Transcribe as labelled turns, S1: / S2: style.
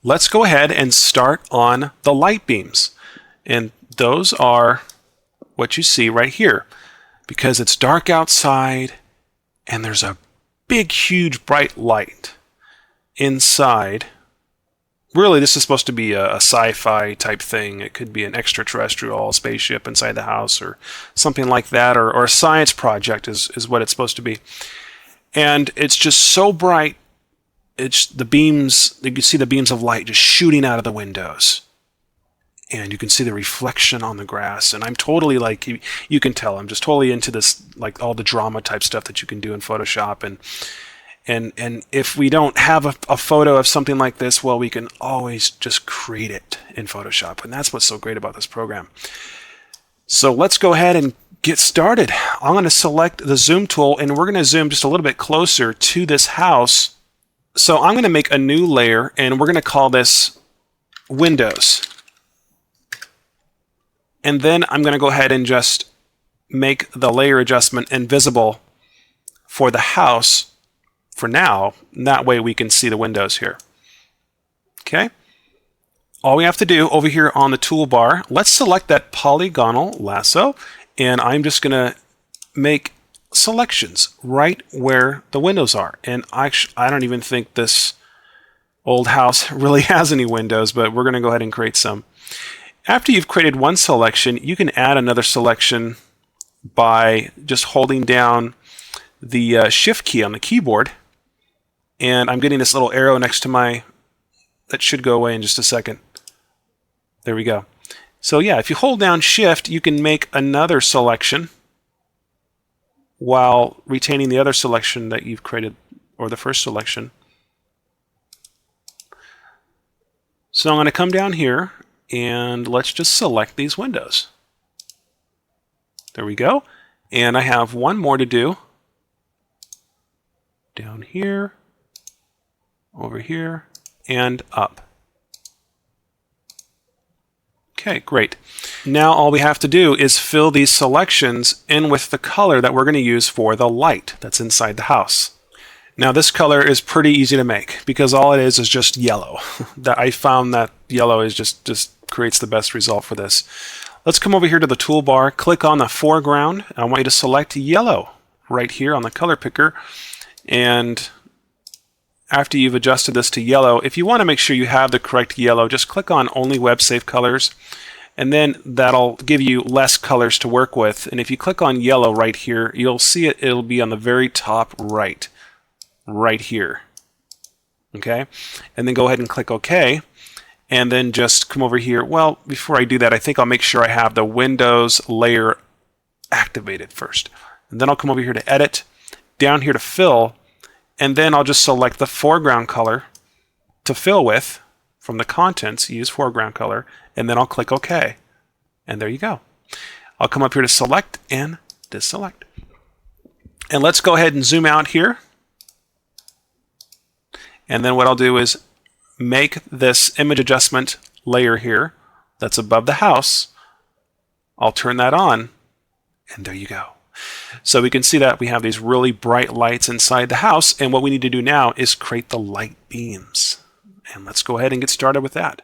S1: let's go ahead and start on the light beams. And those are what you see right here. Because it's dark outside and there's a big, huge, bright light inside. Really, this is supposed to be a sci-fi type thing. It could be an extraterrestrial spaceship inside the house or something like that, or a science project is what it's supposed to be. And it's just so bright, it's the beams, you can see the beams of light just shooting out of the windows. And you can see the reflection on the grass. And I'm totally like, you can tell, I'm just totally into this, like all the drama type stuff that you can do in Photoshop. And if we don't have a photo of something like this, well, we can always just create it in Photoshop. And that's what's so great about this program. So let's go ahead and get started. I'm going to select the zoom tool, and we're going to zoom just a little bit closer to this house. So I'm going to make a new layer, and we're going to call this Windows. And then I'm going to go ahead and just make the layer adjustment invisible for the house for now. And that way we can see the windows here. Okay. All we have to do over here on the toolbar, let's select that polygonal lasso, and I'm just going to make selections right where the windows are. And I don't even think this old house really has any windows, but we're going to go ahead and create some. After you've created one selection, you can add another selection by just holding down the Shift key on the keyboard. And I'm getting this little arrow next to that should go away in just a second. There we go. So yeah, if you hold down Shift, you can make another selection while retaining the other selection that you've created, or the first selection. So I'm going to come down here, and let's just select these windows. There we go. And I have one more to do. Down here, over here, and up. Okay, great. Now all we have to do is fill these selections in with the color that we're going to use for the light that's inside the house. Now this color is pretty easy to make because all it is just yellow. I found that yellow is just creates the best result for this. Let's come over here to the toolbar, click on the foreground. I want you to select yellow right here on the color picker. And after you've adjusted this to yellow, if you want to make sure you have the correct yellow, just click on Only Web Safe Colors, and then that'll give you less colors to work with. And if you click on yellow right here, you'll see it'll be on the very top right here. Okay? And then go ahead and click OK. And then just come over here. Well, before I do that, I think I'll make sure I have the Windows layer activated first. And then I'll come over here to Edit, down here to Fill, and then I'll just select the foreground color to fill with from the contents, use foreground color, and then I'll click OK. And there you go. I'll come up here to Select and Deselect. And let's go ahead and zoom out here. And then what I'll do is make this image adjustment layer here that's above the house. I'll turn that on, and there you go. So we can see that we have these really bright lights inside the house, and what we need to do now is create the light beams. And let's go ahead and get started with that.